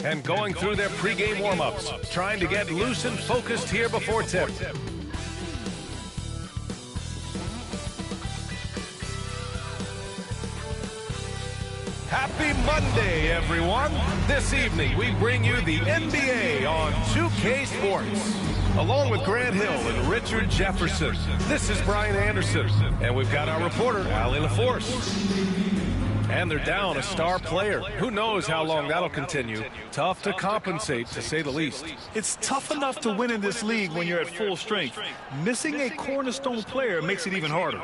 and going through their pregame warm-ups, trying to get loose and focused here before tip. Happy Monday, everyone. This evening, we bring you the NBA on 2K Sports. Along with Grant Hill and Richard Jefferson, this is Brian Anderson, and we've got our reporter, Allie LaForce. And they're down a star player. Who knows how long that'll continue. Tough to compensate, to say the least. It's tough enough to win in this league when you're at full strength. Missing a cornerstone player makes it even harder.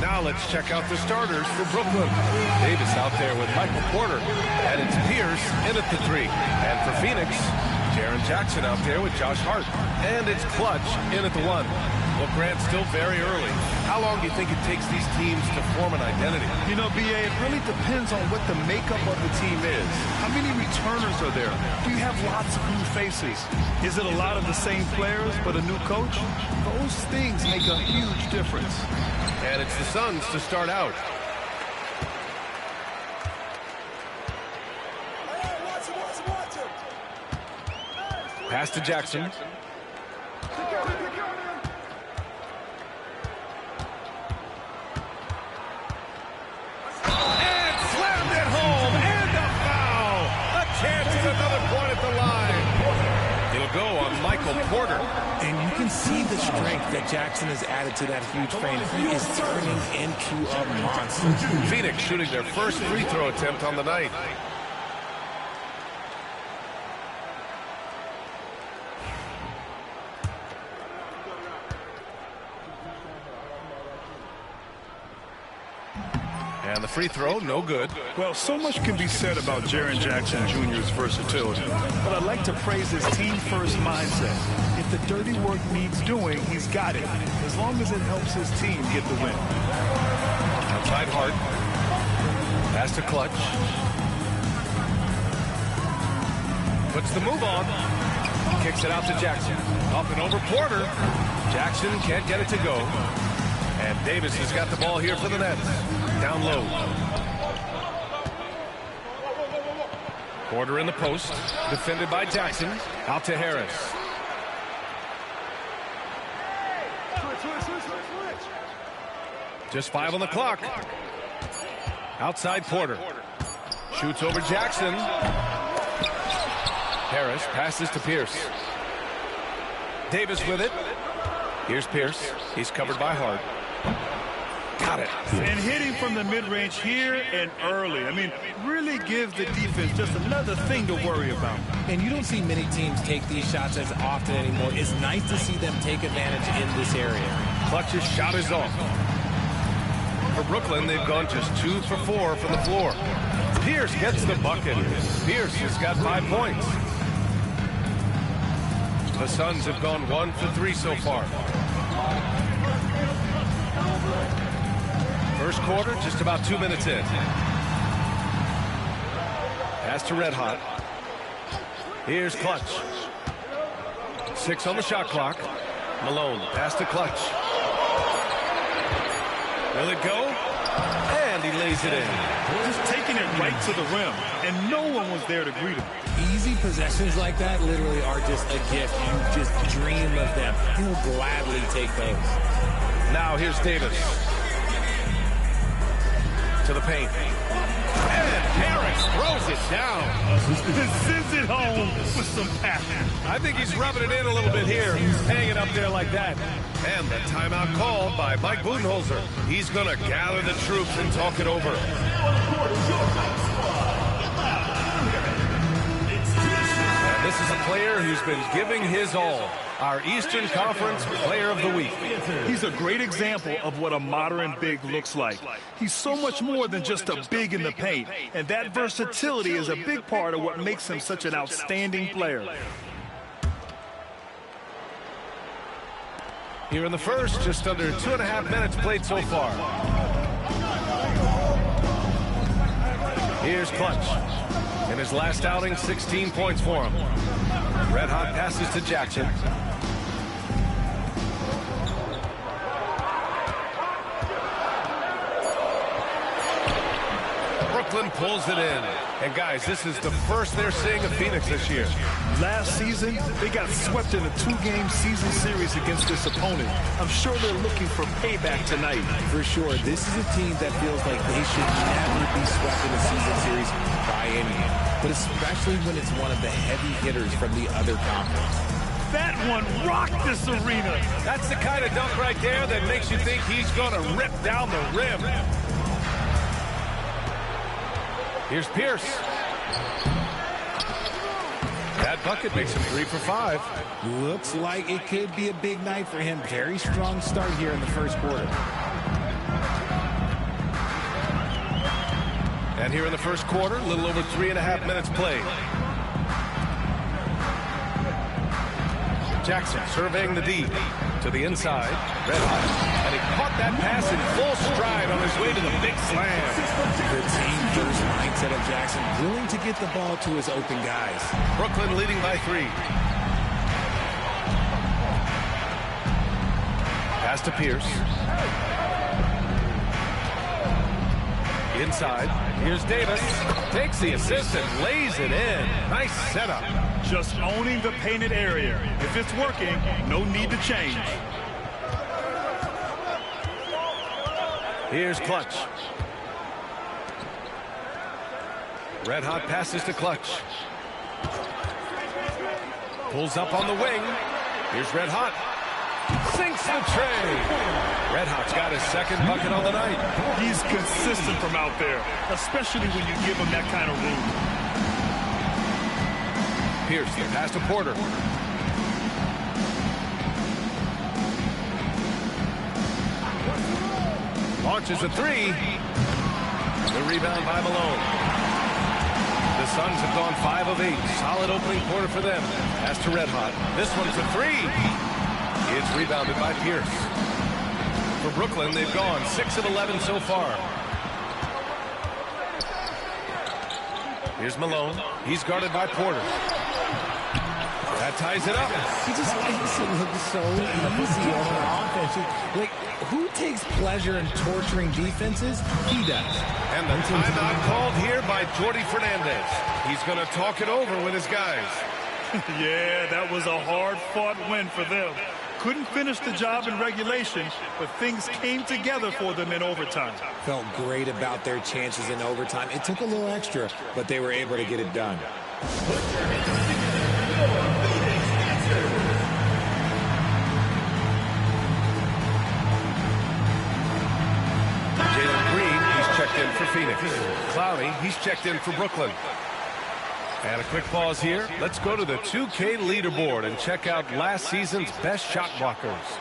Now let's check out the starters for Brooklyn. Davis out there with Michael Porter. And it's Pierce in at the 3. And for Phoenix, Jaren Jackson out there with Josh Hart. And it's Clutch in at the 1. Well, Grant, still very early. How long do you think it takes these teams to form an identity? You know, B.A., it really depends on what the makeup of the team is. How many returners are there? Do you have lots of new faces? Is it a lot of the same players but a new coach? Those things make a huge difference. And it's the Suns to start out. Pass to Jackson. And slammed it home. And a foul. A chance at another point at the line. It'll go on Michael Porter. And you can see the strength that Jackson has added to that huge frame. He is turning into a monster. Phoenix shooting their first free throw attempt on the night. And the free throw, no good. Well, so much can be said about Jaren Jackson Jr.'s versatility, but I'd like to praise his team-first mindset. If the dirty work needs doing, he's got it, as long as it helps his team get the win. Outside Hart. Pass to Clutch. Puts the move on. Kicks it out to Jackson. Up and over Porter. Jackson can't get it to go. And Davis has got the ball here for the Nets. Down low. Porter in the post. Defended by Jackson. Out to Harris. Just 5 on the clock. Outside Porter. Shoots over Jackson. Harris passes to Pierce. Davis with it. Here's Pierce. He's covered by Hart. Got it. And hitting from the mid-range here and early. I mean, really gives the defense just another thing to worry about. And you don't see many teams take these shots as often anymore. It's nice to see them take advantage in this area. Clutch's shot is off. For Brooklyn, they've gone just 2 for 4 from the floor. Pierce gets the bucket. Pierce has got 5 points. The Suns have gone 1 for 3 so far. First quarter, just about 2 minutes in. Pass to Red Hot. Here's Clutch. 6 on the shot clock. Malone, pass to Clutch. Will it go? And he lays it in. Just taking it right to the rim, and no one was there to greet him. Easy possessions like that literally are just a gift. You just dream of them. He'll gladly take those. Now here's Davis. To the paint. And Harris throws it down. Sends it home with some passion. I think he's rubbing it in a little bit here. Hang it up there like that. And the timeout called by Mike Budenholzer. He's going to gather the troops and talk it over. And this is a player who's been giving his all. Our Eastern Conference Player of the Week. He's a great example of what a modern big looks like. He's so much more than just a big in the paint, and that versatility is a big part of what makes him such an outstanding player. Here in the first, just under 2.5 minutes played so far. Here's Clutch. In his last outing, 16 points for him. Red Hot passes to Jackson. Brooklyn pulls it in. And guys, this is the first they're seeing of Phoenix this year. Last season, they got swept in a 2-game season series against this opponent. I'm sure they're looking for payback tonight. For sure, this is a team that feels like they should never be swept in a season series by anyone, but especially when it's one of the heavy hitters from the other conference. That one rocked this arena. That's the kind of dunk right there that makes you think he's going to rip down the rim. Here's Pierce. That bucket makes him 3 for 5. Looks like it could be a big night for him. Very strong start here in the first quarter. And here in the first quarter, a little over 3.5 minutes played. Jackson surveying the D to the inside. Red Hot. And he caught that pass in full stride on his way to the big slam. The team-first mindset of Jackson, willing to get the ball to his open guys. Brooklyn leading by 3. Pass to Pierce. Inside. Here's Davis. Takes the assist and lays it in. Nice setup. Just owning the painted area. If it's working, no need to change. Here's Clutch. Red Hot passes to Clutch. Pulls up on the wing. Here's Red Hot. Sinks the tray. Red Hot's got his second bucket on the night. He's consistent from out there, especially when you give him that kind of room. Pierce, the pass to Porter. Launches a 3. The rebound by Malone. The Suns have gone 5 of 8. Solid opening quarter for them. Pass to Red Hot. This one's a 3. It's rebounded by Pierce. For Brooklyn, they've gone 6 of 11 so far. Here's Malone. He's guarded by Porter. That ties it up. He just makes it look so easy on offense. Like, who takes pleasure in torturing defenses? He does. And the timeout called here by Jordi Fernandez. He's going to talk it over with his guys. Yeah, that was a hard-fought win for them. Couldn't finish the job in regulation, but things came together for them in overtime. Felt great about their chances in overtime. It took a little extra, but they were able to get it done. Jalen Green, he's checked in for Phoenix. Cloudy, he's checked in for Brooklyn. And a quick pause here. Let's go to the 2K leaderboard and check out last season's best shot blockers.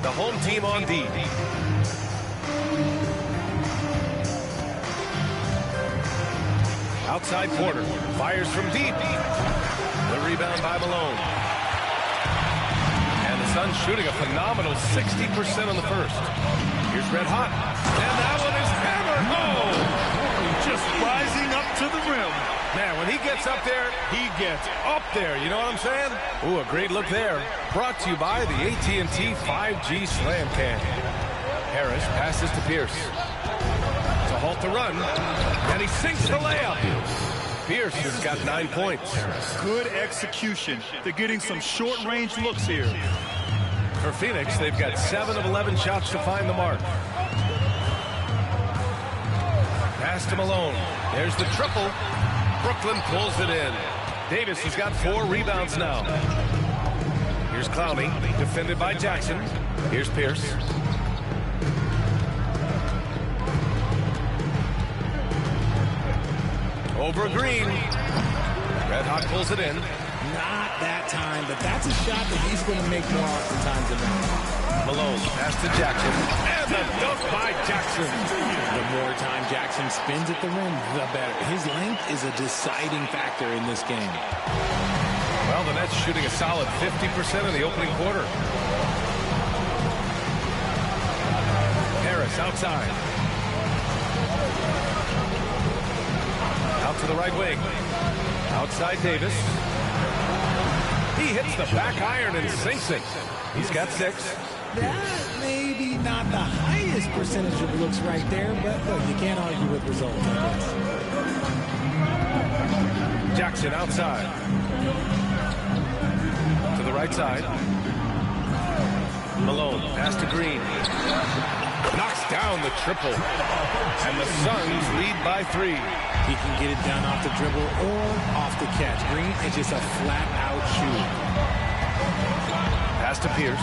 the home team on D. Outside Porter fires from deep. The rebound by Malone. And the Suns shooting a phenomenal 60% on the first. Here's Red Hot. And that one is hammered. Oh! Just rising up to the rim. Man, when he gets up there, he gets up there. You know what I'm saying? Ooh, a great look there. Brought to you by the AT&T 5G Slam Can. Harris passes to Pierce. To halt the run. And he sinks the layup. Pierce has got 9 points. Good execution. They're getting some short-range looks here. For Phoenix, they've got 7 of 11 shots to find the mark. Pass to Malone. There's the triple. Brooklyn pulls it in. Davis has got 4 rebounds now. Here's Clowney, defended by Jackson. Here's Pierce. Over Green. Red Hot pulls it in. Not that time, but that's a shot that he's going to make more oftentimes than that. Malone, pass to Jackson. And the dunk by Jackson. The more time Jackson spins at the rim, the better. His length is a deciding factor in this game. Well, the Nets shooting a solid 50% in the opening quarter. Harris outside. Out to the right wing. Outside Davis. He hits the back iron and sinks it. He's got 6. That maybe not the highest percentage of looks right there, but look, you can't argue with results, I guess. Jackson outside. To the right side. Malone, pass to Green. Knocks down the triple. And the Suns lead by 3. He can get it down off the dribble or off the catch. Green is just a flat-out shooter. Pass to Pierce.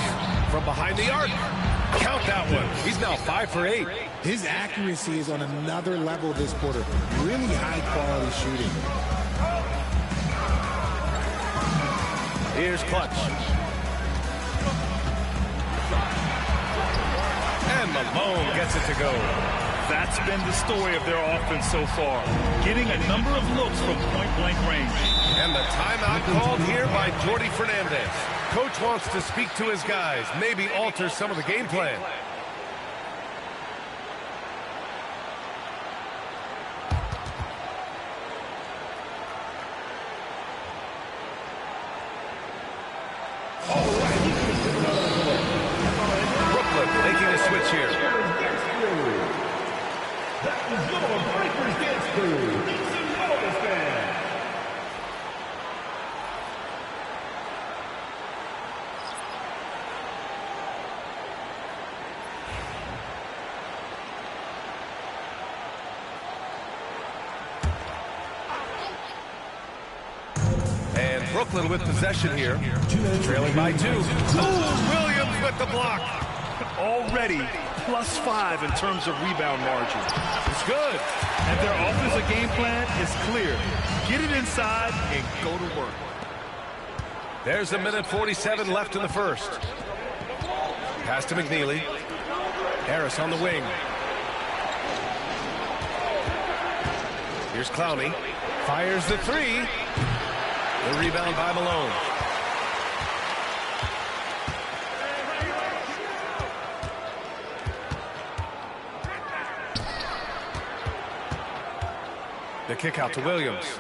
From behind the arc. Count that one. He's now 5 for 8. His accuracy is on another level this quarter. Really high-quality shooting. Here's Clutch. And Malone gets it to go. That's been the story of their offense so far. Getting a number of looks from point-blank range. And the timeout called here by Jordi Fernandez. Coach wants to speak to his guys, maybe alter some of the game plan. Brooklyn making a switch here. And Brooklyn with possession here, trailing by 2. Oh, Williams with the block. Already +5 in terms of rebound margin. It's good. And their offensive game plan is clear. Get it inside and go to work. There's 1:47 left in the first. Pass to McNeely. Harris on the wing. Here's Clowney. Fires the 3. The rebound by Malone. The kick out to Williams.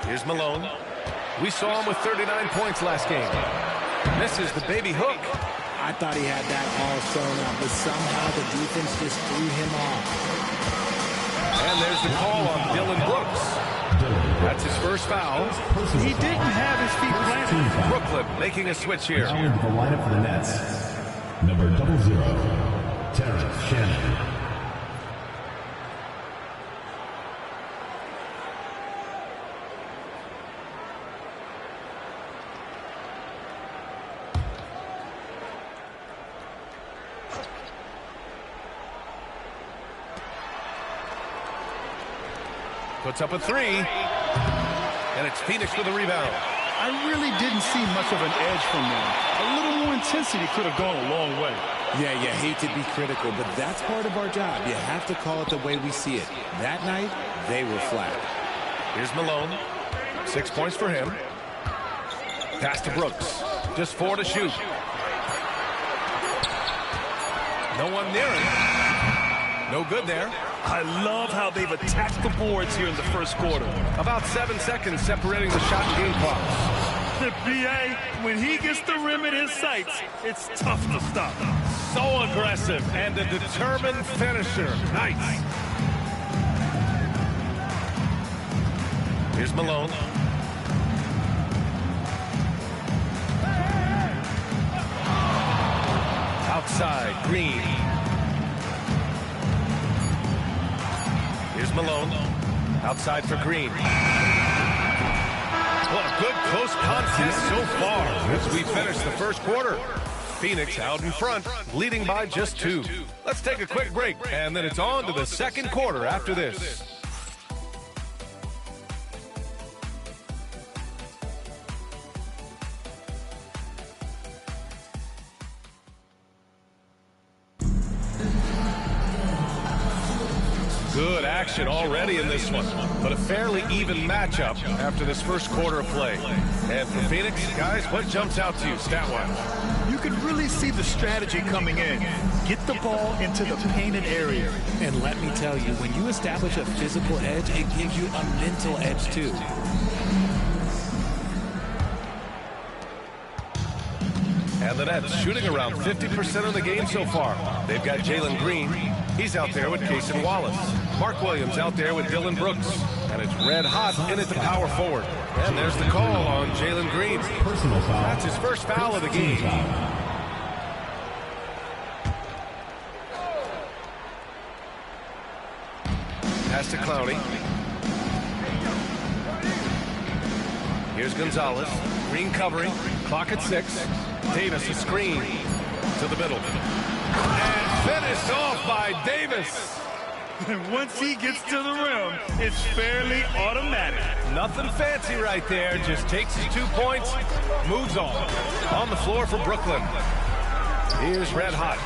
Here's Malone. We saw him with 39 points last game. Misses the baby hook. I thought he had that all sewn up, but somehow the defense just threw him off. And there's the call on Dylan Brooks. That's his first foul. He didn't have his feet planted. Brooklyn making a switch here. Now into the lineup for the Nets. Number 00, Terrence Shannon. Puts up a 3. And it's Phoenix with a rebound. I really didn't see much of an edge from them. A little more intensity could have gone a long way. Yeah, you hate to be critical, but that's part of our job. You have to call it the way we see it. That night, they were flat. Here's Malone. 6 points for him. Pass to Brooks. Just 4 to shoot. No one near him. No good there. I love how they've attacked the boards here in the first quarter. About 7 seconds separating the shot and game clocks. The BA, when he gets the rim in his sights, it's tough to stop. So aggressive and a determined finisher. Nice. Here's Malone. Outside, Green. Here's Malone. Outside for Green. What a good close contest so far as we finish the first quarter. Phoenix out in front, leading by just 2. Let's take a quick break, and then it's on to the second quarter after this. Good action already in this one, but a fairly even matchup after this first quarter of play. And for Phoenix, guys, what jumps out to you stat-wise? You could really see the strategy coming in. Get the ball into the painted area. And let me tell you, when you establish a physical edge, it gives you a mental edge too. And the Nets shooting around 50% of the game so far. They've got Jalen Green. He's out there with Cason Wallace. Mark Williams out there with Dillon Brooks. And it's red hot in at the power forward. And there's the call on Jalen Green. Personal foul. That's his first foul of the game. Pass to Clowney. Here's Gonzalez. Green covering. Clock at 6. Davis a screen to the middle. And finished off by Davis. And once he gets to the rim, it's fairly automatic. Nothing fancy right there. Just takes his 2 points, moves on. On the floor for Brooklyn. Here's red hot.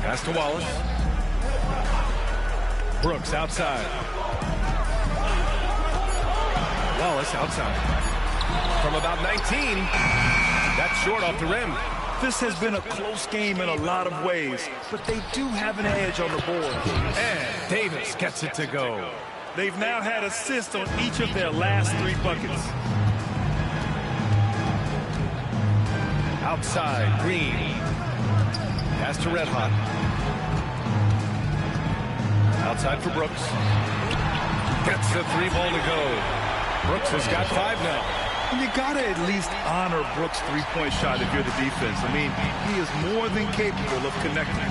Pass to Wallace. Brooks outside. Wallace outside. From about 19, that's short off the rim. This has been a close game in a lot of ways, but they do have an edge on the board. And Davis gets it to go. They've now had assists on each of their last 3 buckets. Outside, Green. Pass to Red Hot. Outside for Brooks. Gets the 3 ball to go. Brooks has got 5 now. And you got to at least honor Brooks' 3-point shot if you're the defense. I mean, he is more than capable of connecting.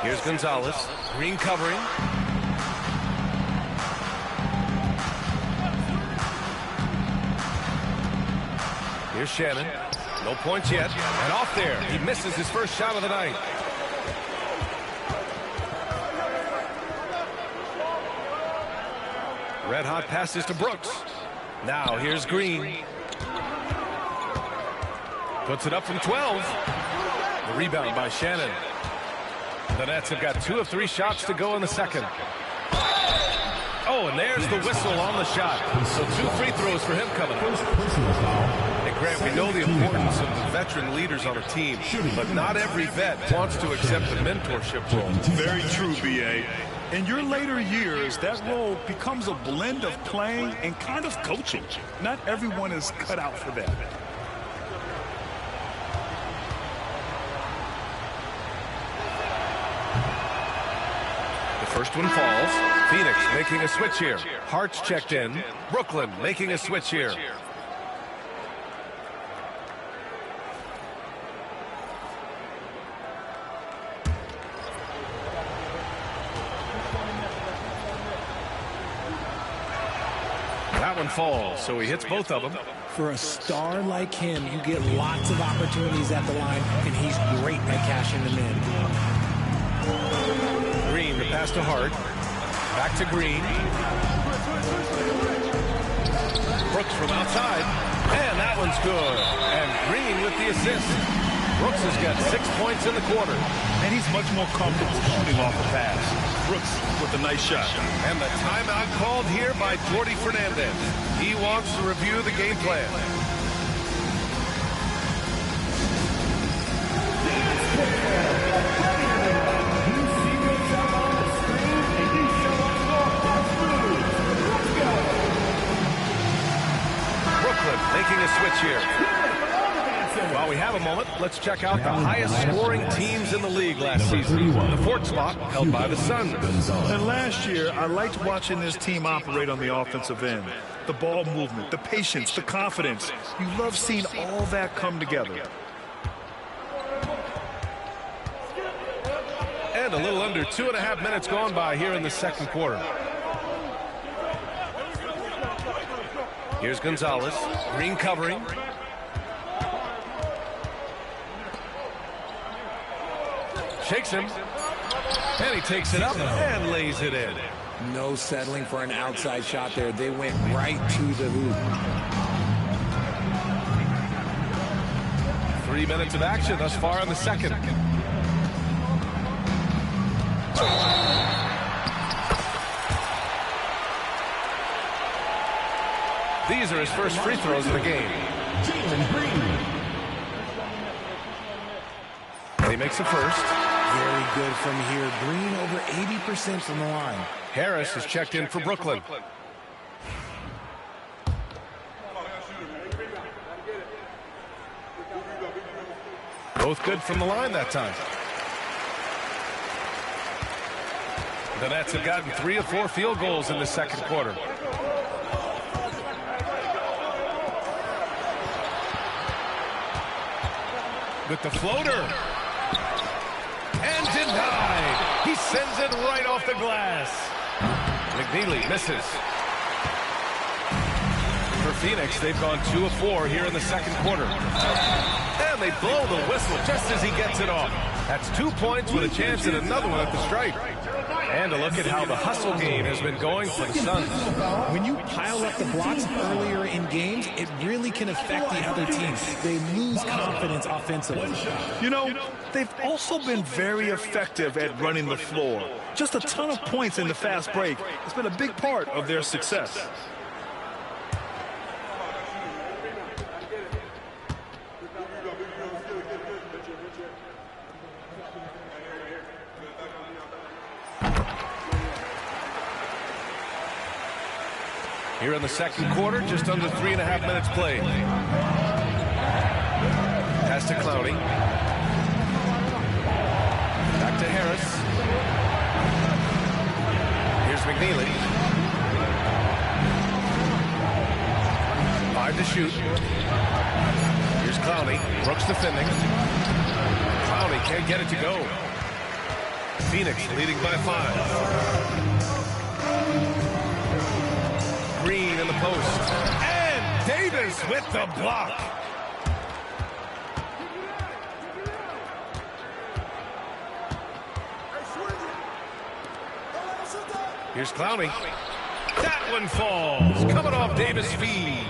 Here's Gonzalez. Green covering. Here's Shannon. No points yet. And off there. He misses his first shot of the night. Red hot passes to Brooks. Now here's Green. Puts it up from 12. The rebound by Shannon. The Nets have got 2 of 3 shots to go in the second. Oh, and there's the whistle on the shot. So 2 free throws for him coming. And Grant, we know the importance of the veteran leaders on a team, but not every vet wants to accept the mentorship role. Very true, B.A. In your later years, that role becomes a blend of playing and kind of coaching. Not everyone is cut out for that. The first one falls. Phoenix making a switch here. Hart's checked in. Brooklyn making a switch here. That one falls, so he hits both of them. For a star like him, you get lots of opportunities at the line, and he's great at cashing them in. Green, the pass to Hart. Back to Green. Brooks from outside. And that one's good. And Green with the assist. Brooks has got 6 points in the quarter. And he's much more comfortable shooting off the pass. Brooks with a nice shot. And the timeout called here by Jordi Fernandez. He wants to review the game plan. Brooklyn making a switch here. While we have a moment, let's check out the highest scoring teams in the league last season. The fourth spot held by the Suns. And last year, I liked watching this team operate on the offensive end. The ball movement, the patience, the confidence. You love seeing all that come together. And a little under 2.5 minutes gone by here in the second quarter. Here's Gonzalez. Green covering. Shakes him. And he takes it up and lays it in. No settling for an outside shot there. They went right to the hoop. 3 minutes of action thus far in the second. These are his first free throws of the game. And he makes the first. Very good from here. Green over 80% from the line. Harris is checked in for Brooklyn. Both good from the line that time. The Nets have gotten 3 of 4 field goals in the second quarter. With the floater. And denied. He sends it right off the glass. McNeely misses. For Phoenix, they've gone 2 of 4 here in the second quarter. And they blow the whistle just as he gets it off. That's 2 points with a chance at another one at the stripe. And a look at how the hustle game has been going for the Suns. When you pile up the blocks earlier in games, it really can affect the other team. They lose confidence offensively. You know, they've also been very effective at running the floor. Just a ton of points in the fast break. It's been a big part of their success. Here in the second quarter, just under 3.5 minutes played. Pass to Clowney. Back to Harris. Here's McNeely. 5 to shoot. Here's Clowney. Brooks defending. Clowney can't get it to go. Phoenix leading by 5. Green in the post. And Davis with the block. Here's Clowney. That one falls. Coming off Davis' feed.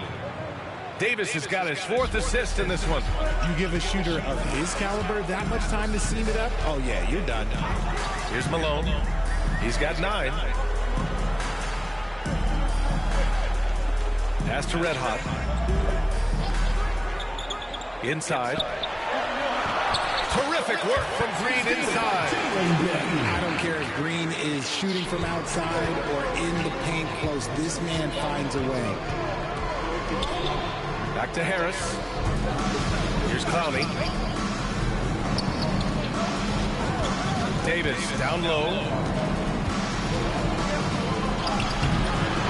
Davis has got his 4th assist in this one. You give a shooter of his caliber that much time to seam it up? Oh, yeah, you're done. Here's Malone. He's got 9. Pass to Red Hot. Inside. Terrific work from Green inside. I don't care if Green is shooting from outside or in the paint close. This man finds a way. Back to Harris. Here's Clowney. Davis down low.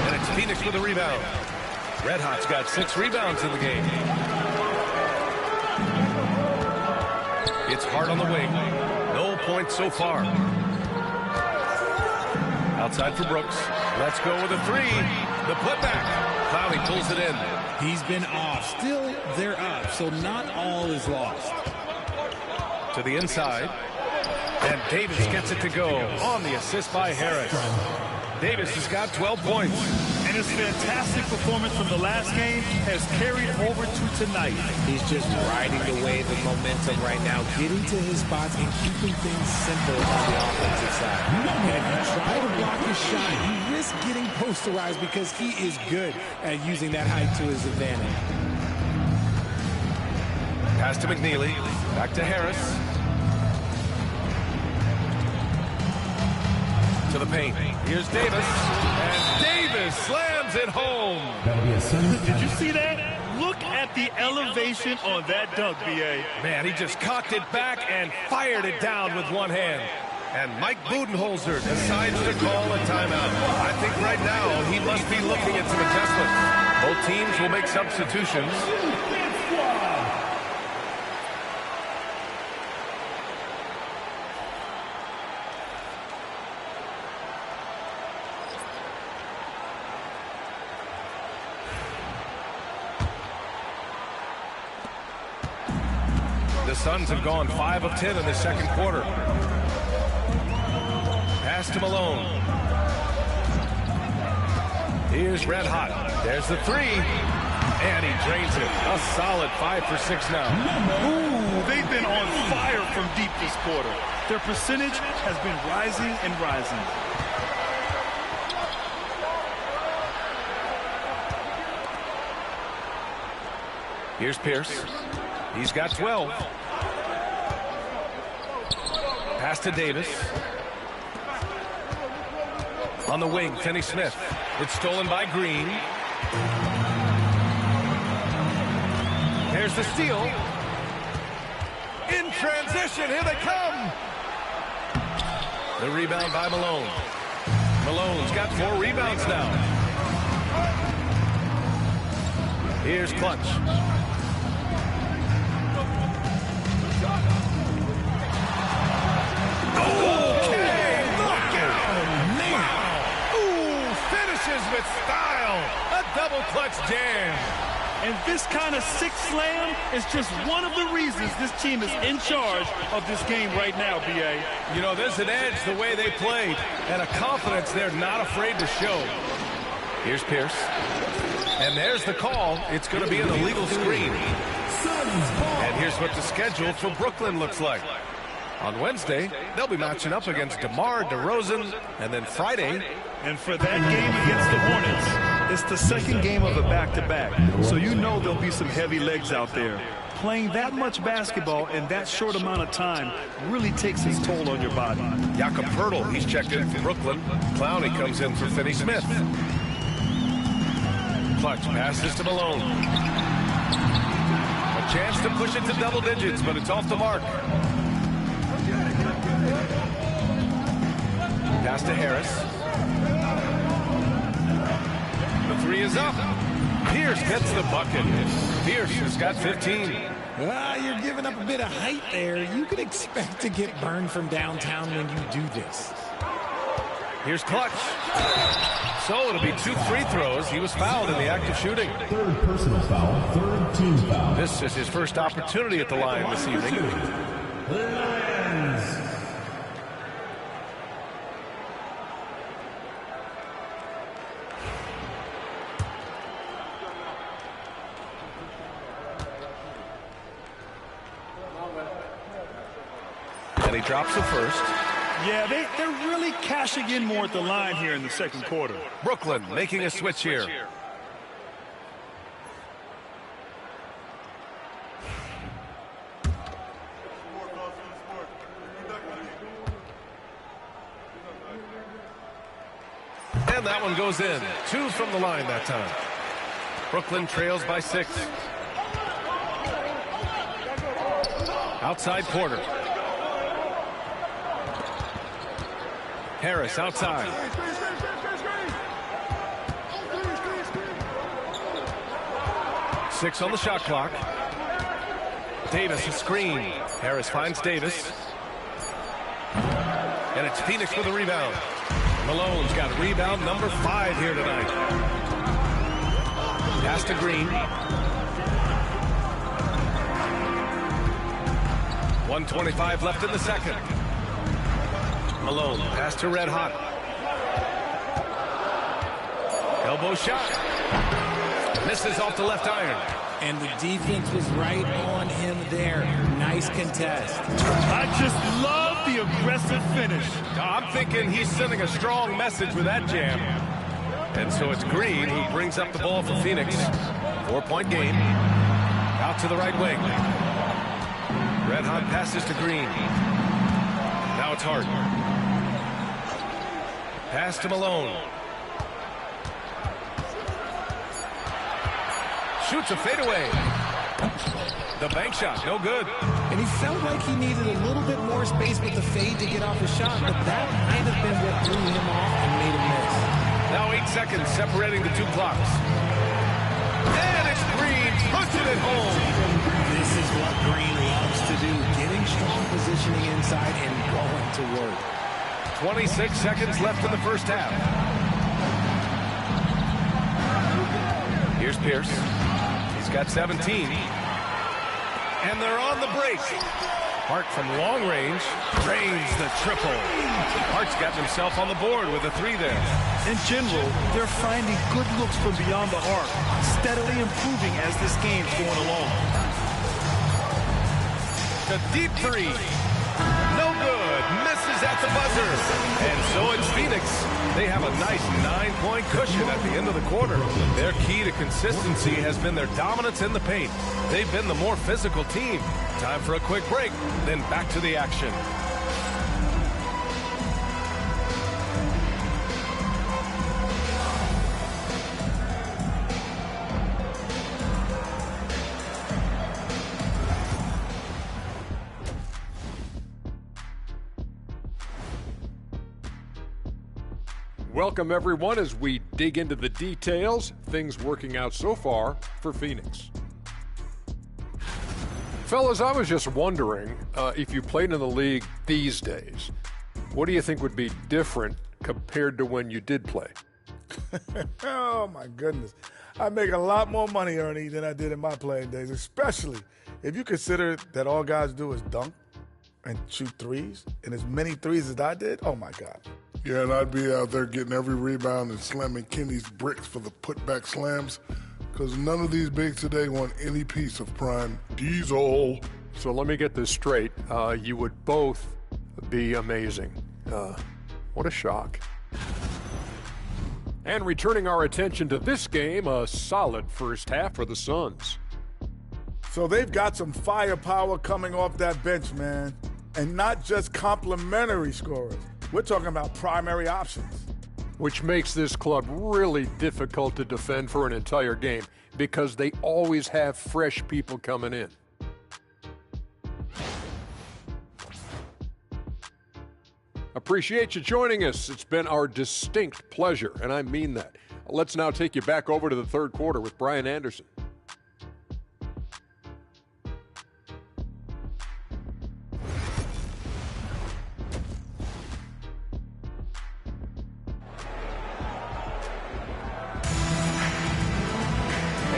And it's Phoenix with a rebound. Red Hot's got 6 rebounds in the game. It's Hart on the wing. No points so far. Outside for Brooks. Let's go with a 3. The putback. Clowney pulls it in. He's been off. Still, they're up, so not all is lost. To the inside. And Davis gets it to go on the assist by Harris. Davis has got 12 points. And his fantastic performance from the last game has carried over to tonight. He's just riding the wave of momentum right now, getting to his spots and keeping things simple on the offensive side. And if you try to block his shot, you risk getting posterized because he is good at using that height to his advantage. Pass to McNeely. Back to Harris. To the paint. Here's Davis. And Davis slams it home. Did you see that? Look at the elevation on that dunk, B.A. Man, he just cocked it back and fired it down with one hand. And Mike Budenholzer decides to call a timeout. I think right now he must be looking at some adjustments. Both teams will make substitutions. The Suns have gone 5 of 10 in the second quarter. Pass to Malone. Here's Red Hot. There's the three. And he drains it. A solid 5 for 6 now. Ooh, they've been on fire from deep this quarter. Their percentage has been rising and rising. Here's Pierce. He's got 12. Pass to Davis. On the wing, Finney-Smith. It's stolen by Green. Here's the steal. In transition, here they come. The rebound by Malone. Malone's got 4 rebounds now. Here's Clutch. With style, a double clutch jam. And this kind of six slam is just one of the reasons this team is in charge of this game right now, B.A. You know, there's an edge the way they played and a confidence they're not afraid to show. Here's Pierce. And there's the call. It's going to be an illegal screen. And here's what the schedule for Brooklyn looks like. On Wednesday, they'll be matching up against DeMar DeRozan, and then Friday. And for that game against the Hornets, it's the second game of a back-to-back. So you know there'll be some heavy legs out there. Playing that much basketball in that short amount of time really takes its toll on your body. Jakob Poeltl, he's checked in for Brooklyn. Clowney comes in for Finney-Smith. Clutch passes to Malone. A chance to push it to double digits, but it's off the mark. Pass to Harris. The three is up. Pierce gets the bucket. Pierce has got 15. You're giving up a bit of height there. You could expect to get burned from downtown when you do this. Here's Clutch. So it'll be 2 free throws. He was fouled in the act of shooting. Third personal foul, third team foul. This is his first opportunity at the line this evening. Lions. And he drops the first. Yeah, they're really cashing in more at the line here in the second quarter. Brooklyn making a switch here. And that one goes in. 2 from the line that time. Brooklyn trails by 6. Outside Porter. Harris outside. Six on the shot clock. Davis a screen. Harris finds Davis. And it's Phoenix with a rebound. Malone's got rebound number 5 here tonight. Pass to Green. 1:25 left in the second. Malone, pass to Red Hot. Elbow shot. Misses off the left iron. And the defense was right on him there. Nice contest. I just love the aggressive finish. I'm thinking he's sending a strong message with that jam. And so it's Green who brings up the ball for Phoenix. 4-point game. Out to the right wing. Red Hot passes to Green. Now it's Hart. Pass to Malone. Shoots a fadeaway. The bank shot, no good. And he felt like he needed a little bit more space with the fade to get off his shot, but that might have been what threw him off and made him miss. Now 8 seconds separating the two clocks. And it's Green punching it home. This is what Green loves to do, getting strong positioning inside and going to work. 26 seconds left in the first half. Here's Pierce. He's got 17. And they're on the break. Hart from long range drains the triple. Hart's gotten himself on the board with a 3 there. In general, they're finding good looks from beyond the arc, steadily improving as this game's going along. The deep 3. No good. Misses at the buzzer. And so it's Phoenix. They have a nice 9-point cushion at the end of the quarter. Their key to consistency has been their dominance in the paint. They've been the more physical team. Time for a quick break, then back to the action. Welcome, everyone, as we dig into the details. Things working out so far for Phoenix. Fellas, I was just wondering if you played in the league these days, what do you think would be different compared to when you did play? Oh, my goodness. I make a lot more money, Ernie, than I did in my playing days, especially if you consider that all guys do is dunk and shoot threes, and as many threes as I did. Oh, my God. Yeah, and I'd be out there getting every rebound and slamming Kenny's bricks for the putback slams, because none of these bigs today want any piece of prime Diesel. So let me get this straight. You would both be amazing. What a shock. And returning our attention to this game, a solid first half for the Suns. So they've got some firepower coming off that bench, man, and not just complimentary scorers. We're talking about primary options. Which makes this club really difficult to defend for an entire game because they always have fresh people coming in. Appreciate you joining us. It's been our distinct pleasure, and I mean that. Let's now take you back over to the third quarter with Brian Anderson.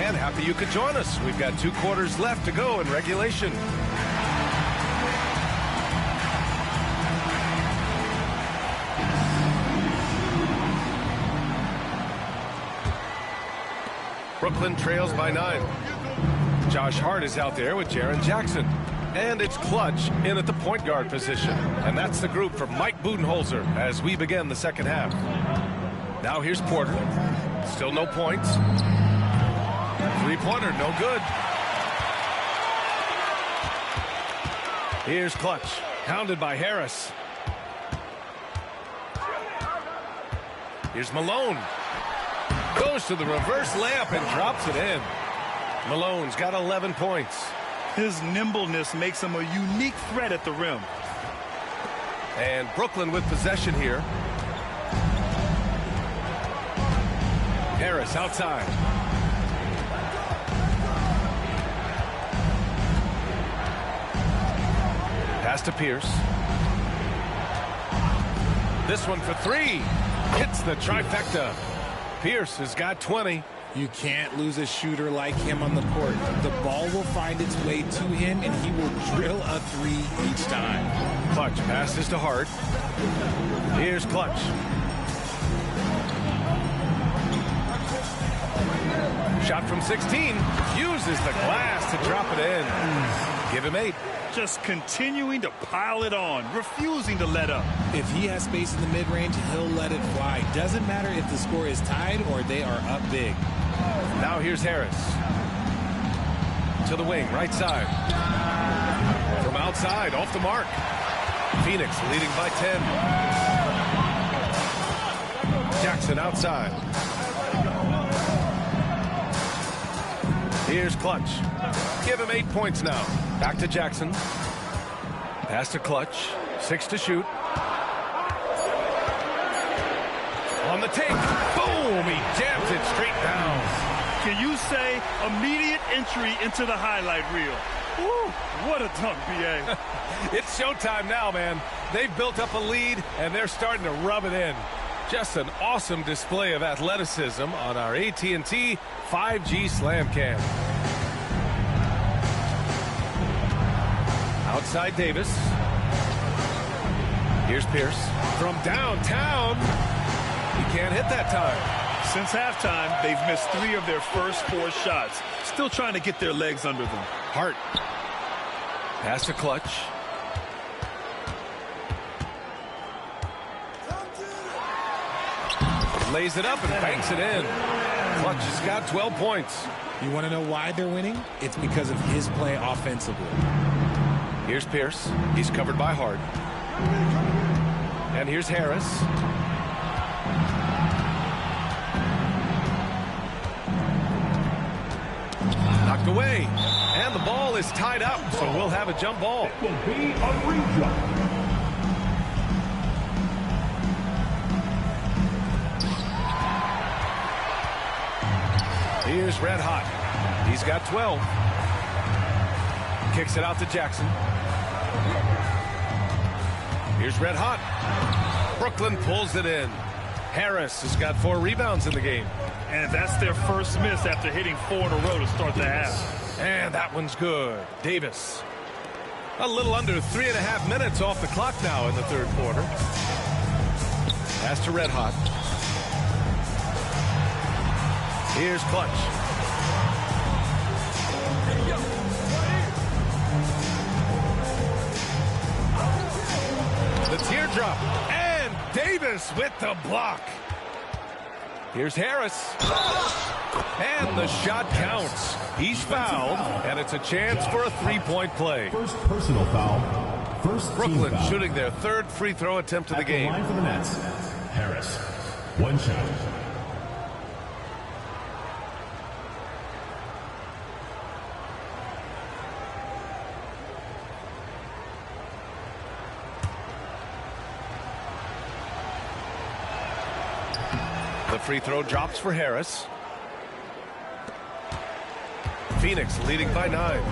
Happy you could join us. We've got 2 quarters left to go in regulation. Brooklyn trails by 9. Josh Hart is out there with Jaren Jackson. And it's Clutch in at the point guard position. And that's the group for Mike Budenholzer as we begin the second half. Now here's Porter. Still no points. 3-pointer, no good. Here's Clutch, hounded by Harris. Here's Malone. Goes to the reverse layup and drops it in. Malone's got 11 points. His nimbleness makes him a unique threat at the rim. And Brooklyn with possession here. Harris outside. Pass to Pierce. This one for 3. Hits the trifecta. Pierce has got 20. You can't lose a shooter like him on the court. The ball will find its way to him, and he will drill a 3 each time. Clutch passes to Hart. Here's Clutch. Shot from 16. Uses the glass to drop it in. Give him 8. Just continuing to pile it on, refusing to let up. If he has space in the mid-range, he'll let it fly. Doesn't matter if the score is tied or they are up big. Now here's Harris. To the wing, right side. From outside, off the mark. Phoenix leading by 10. Jackson outside. Here's Clutch. Give him 8 points now. Back to Jackson. Pass to Clutch. 6 to shoot. On the take. Boom! He jams it straight down. Can you say immediate entry into the highlight reel? Woo, what a dunk, B.A. It's showtime now, man. They've built up a lead, and they're starting to rub it in. Just an awesome display of athleticism on our AT&T 5G Slam Cam. Outside Davis. Here's Pierce. From downtown. He can't hit that time. Since halftime, they've missed 3 of their first 4 shots. Still trying to get their legs under them. Hart. Pass to Clutch. Lays it up and banks it in. Clutch has got 12 points. You want to know why they're winning? It's because of his play offensively. Here's Pierce. He's covered by Hart. And here's Harris. Knocked away. And the ball is tied up, so we'll have a jump ball. It will be a re-jump. Here's Red Hot. He's got 12. Kicks it out to Jackson. Here's Red Hot. Brooklyn pulls it in. Harris has got 4 rebounds in the game. And that's their first miss after hitting 4 in a row to start the half. And that one's good. Davis. A little under 3.5 minutes off the clock now in the third quarter. Pass to Red Hot. Here's Clutch. The teardrop. And Davis with the block. Here's Harris. And the shot counts. He's fouled, and it's a chance for a 3-point play. First personal foul. First Brooklyn foul. shooting their 3rd free throw attempt of the game. Line for the Nets. Harris. 1 shot. The free throw drops for Harris. Phoenix leading by 9.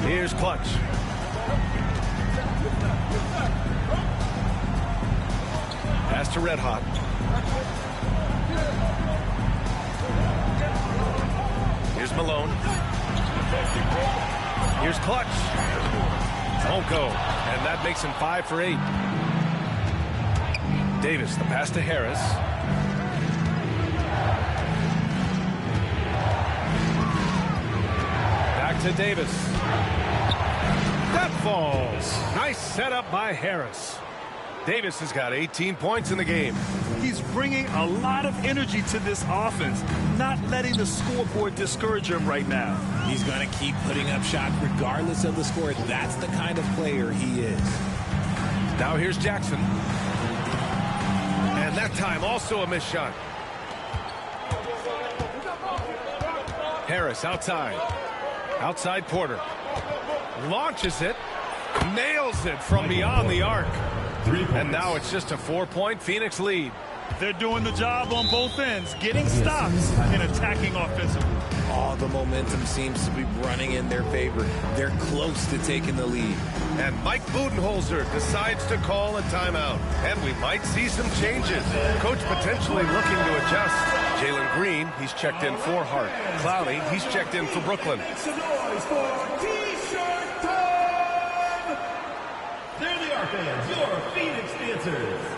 Here's Clutch. Pass to Red Hot. Here's Malone. Here's Clutch. Won't go. And that makes him 5 for 8. Davis, the pass to Harris. Back to Davis. That falls. Nice setup by Harris. Davis has got 18 points in the game. He's bringing a lot of energy to this offense, not letting the scoreboard discourage him right now. He's going to keep putting up shots regardless of the score. That's the kind of player he is. Now here's Jackson. And that time also a missed shot. Harris outside. Outside Porter. Launches it. Nails it from beyond the arc. And now it's just a 4-point Phoenix lead. They're doing the job on both ends, getting stops and attacking offensively. All the momentum seems to be running in their favor. They're close to taking the lead. And Mike Budenholzer decides to call a timeout. And we might see some changes. Coach potentially looking to adjust. Jalen Green, he's checked in for Hart. Clowney, he's checked in for Brooklyn. It's a noise for T-shirt time! There they are, fans, your Phoenix Dancers.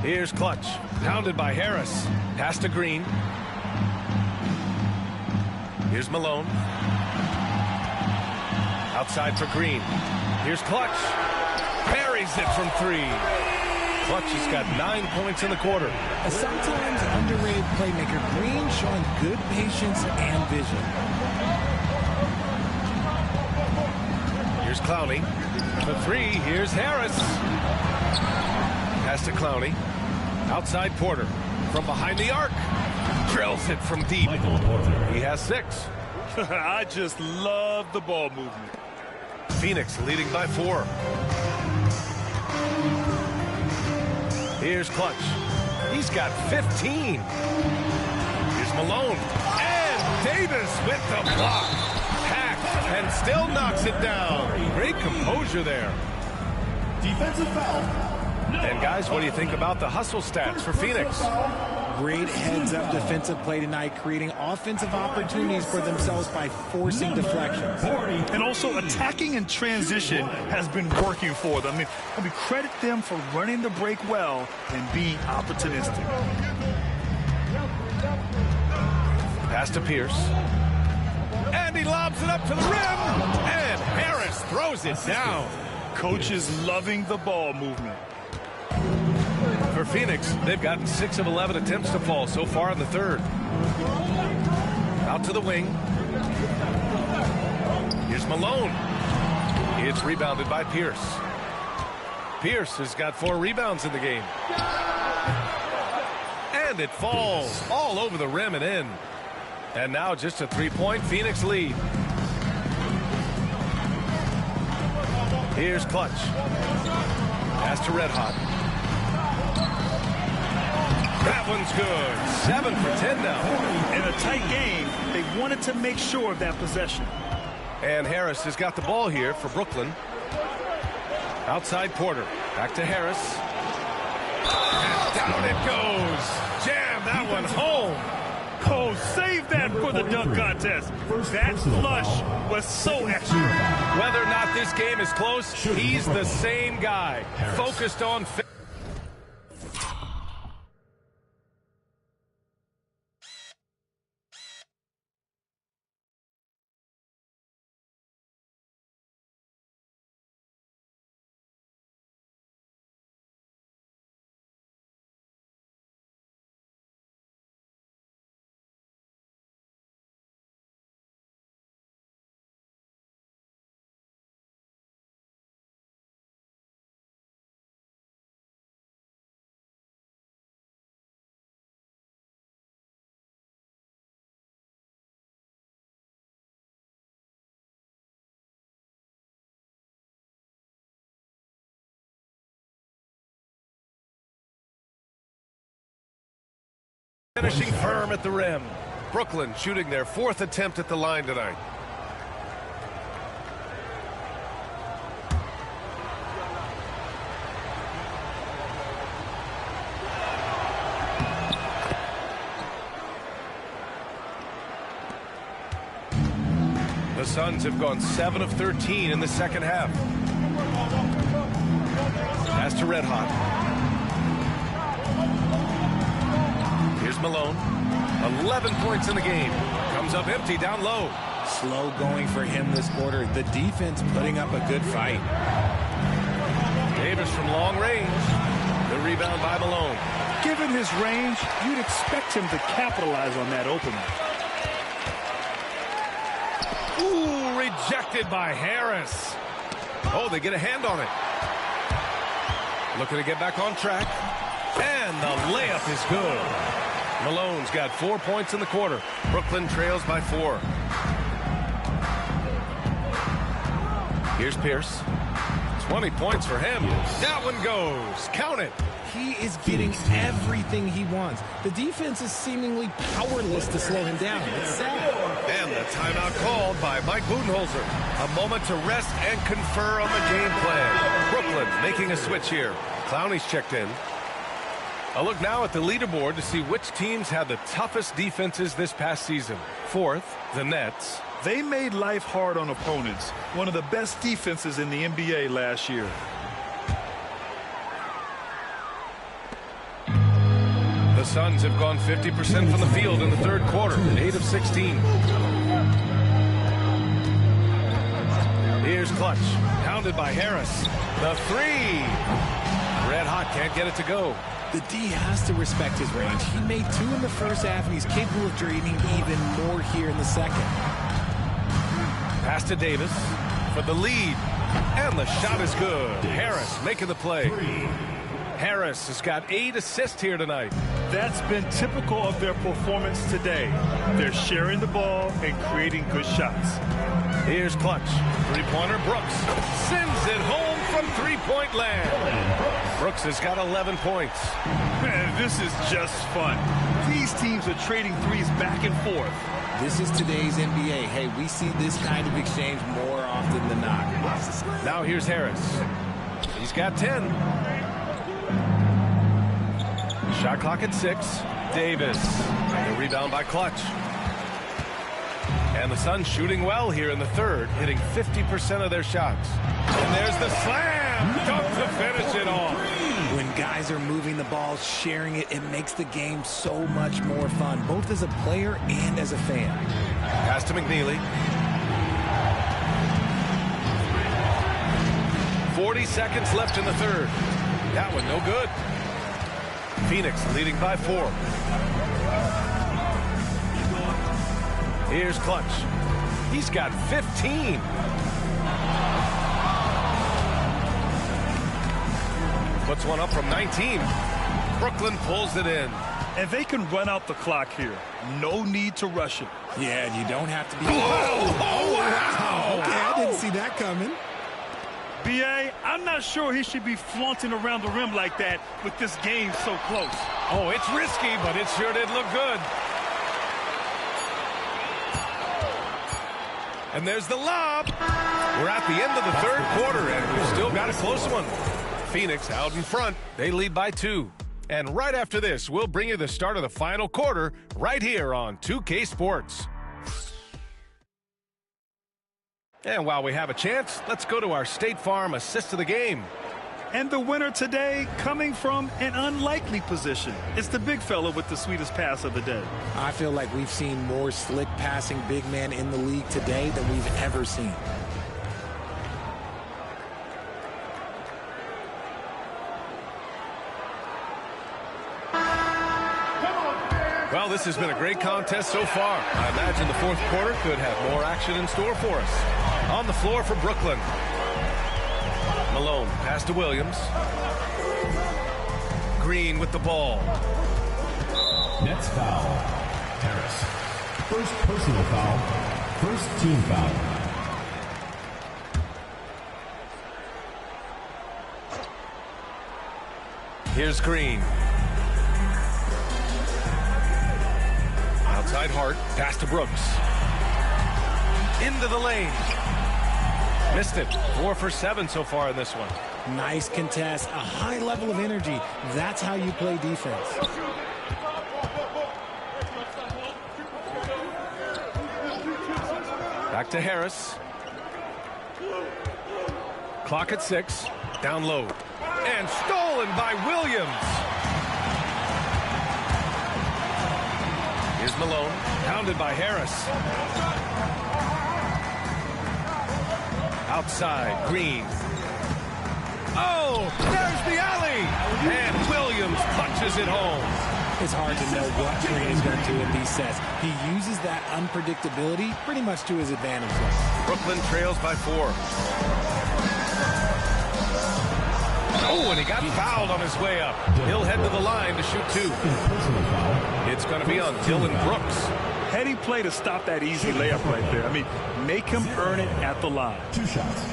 Here's Clutch. Pounded by Harris. Pass to Green. Here's Malone. Outside for Green. Here's Clutch. Parries it from 3. Clutch has got 9 points in the quarter. A sometimes underrated playmaker, Green showing good patience and vision. Here's Clowney. For 3, here's Harris. Pass to Clowney. Outside Porter. From behind the arc. Drills it from deep. He has 6. I just love the ball movement. Phoenix leading by 4. Here's Clutch. He's got 15. Here's Malone. And Davis with the block. Hacked and still knocks it down. Great composure there. Defensive foul. And guys, what do you think about the hustle stats for Phoenix? Great heads-up defensive play tonight, creating offensive opportunities for themselves by forcing deflections. And also attacking in transition has been working for them. I mean, credit them for running the break well and being opportunistic. Pass to Pierce. And he lobs it up to the rim. And Harris throws it down. Coach is loving the ball movement. For Phoenix, they've gotten 6 of 11 attempts to fall so far in the third. Out to the wing. Here's Malone. It's rebounded by Pierce. Pierce has got 4 rebounds in the game. And it falls all over the rim and in. And now just a 3-point Phoenix lead. Here's Clutch. Pass to Red Hot. That one's good. 7 for 10 now. In a tight game, they wanted to make sure of that possession. And Harris has got the ball here for Brooklyn. Outside Porter. Back to Harris. And down it goes. Jam that one home. Oh, save that for the dunk contest. That flush was so extra. Whether or not this game is close, he's the same guy. Focused on... Finishing firm at the rim. Brooklyn shooting their 4th attempt at the line tonight. The Suns have gone 7 of 13 in the second half. Pass to Red Hot. Here's Malone. 11 points in the game. Comes up empty down low. Slow going for him this quarter. The defense putting up a good fight. Davis from long range. The rebound by Malone. Given his range, you'd expect him to capitalize on that opening. Ooh, rejected by Harris. Oh, they get a hand on it. Looking to get back on track. And the layup is good. Malone's got 4 points in the quarter. Brooklyn trails by 4. Here's Pierce. 20 points for him. That one goes. Count it. He is getting everything he wants. The defense is seemingly powerless to slow him down. It's sad. And the timeout called by Mike Budenholzer. A moment to rest and confer on the game plan. Brooklyn making a switch here. Clowney's checked in. A look now at the leaderboard to see which teams had the toughest defenses this past season. 4th, the Nets. They made life hard on opponents. One of the best defenses in the NBA last year. Suns have gone 50% from the field in the third quarter, 8 of 16. Here's Clutch, pounded by Harris. The three. Red hot, can't get it to go. The D has to respect his range. He made 2 in the first half, and he's capable of draining even more here in the second. Pass to Davis for the lead. And the shot is good. Harris making the play. Harris has got 8 assists here tonight. That's been typical of their performance today. They're sharing the ball and creating good shots. Here's Clutch. Three-pointer Brooks. Sends it home from three-point land. Brooks has got 11 points. Man, this is just fun. These teams are trading threes back and forth. This is today's NBA. Hey, we see this kind of exchange more often than not. Now here's Harris. He's got 10. Shot clock at 6. Davis. The rebound by Clutch. And the Suns shooting well here in the third, hitting 50% of their shots. And there's the slam dunk to finish it off. When guys are moving the ball, sharing it, it makes the game so much more fun, both as a player and as a fan. Pass to McNeely. 40 seconds left in the third. That one no good. Phoenix leading by 4. Here's Clutch. He's got 15. Puts one up from 19. Brooklyn pulls it in. And they can run out the clock here. No need to rush it. Yeah, you don't have to be... Oh, wow. Okay, I didn't see that coming. B.A., I'm not sure he should be flaunting around the rim like that with this game so close. Oh, it's risky, but it sure did look good. And there's the lob. We're at the end of the third quarter, and we've still got a close one. Phoenix out in front. They lead by 2. And right after this, we'll bring you the start of the final quarter right here on 2K Sports. And while we have a chance, let's go to our State Farm assist of the game. And the winner today coming from an unlikely position. It's the big fella with the sweetest pass of the day. I feel like we've seen more slick passing big men in the league today than we've ever seen. Well, this has been a great contest so far. I imagine the fourth quarter could have more action in store for us. On the floor for Brooklyn. Malone, pass to Williams. Green with the ball. Nets foul. Harris. First personal foul. First team foul. Here's Green. Outside Hart, pass to Brooks. Into the lane. Missed it. 4 for 7 so far in this one. Nice contest, a high level of energy. That's how you play defense. Back to Harris. Clock at 6. Down low. And stolen by Williams. Here's Malone. Pounded by Harris. Outside, Green. Oh, there's the alley. And Williams punches it home. It's hard to know what Green is going to do in these sets. He uses that unpredictability pretty much to his advantage. Brooklyn trails by 4. Oh, and he got fouled on his way up. He'll head to the line to shoot 2. It's going to be on Dylan Brooks. Heady play to stop that easy layup right there. I mean, make him earn it at the line. 2 shots.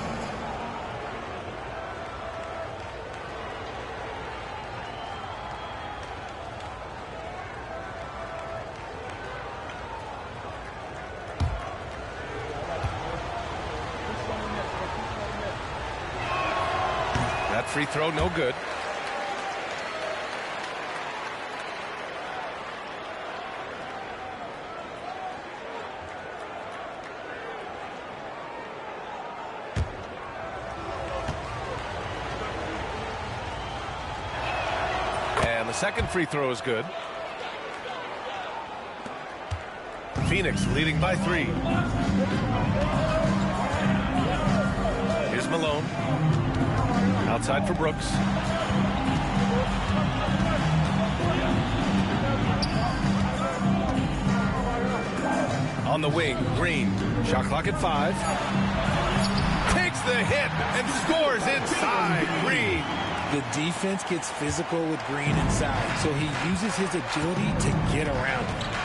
That free throw, no good. And the second free throw is good. Phoenix leading by 3. Here's Malone. Outside for Brooks. On the wing, Green. Shot clock at 5. Takes the hit and scores inside. Green. The defense gets physical with Green inside, so he uses his agility to get around him.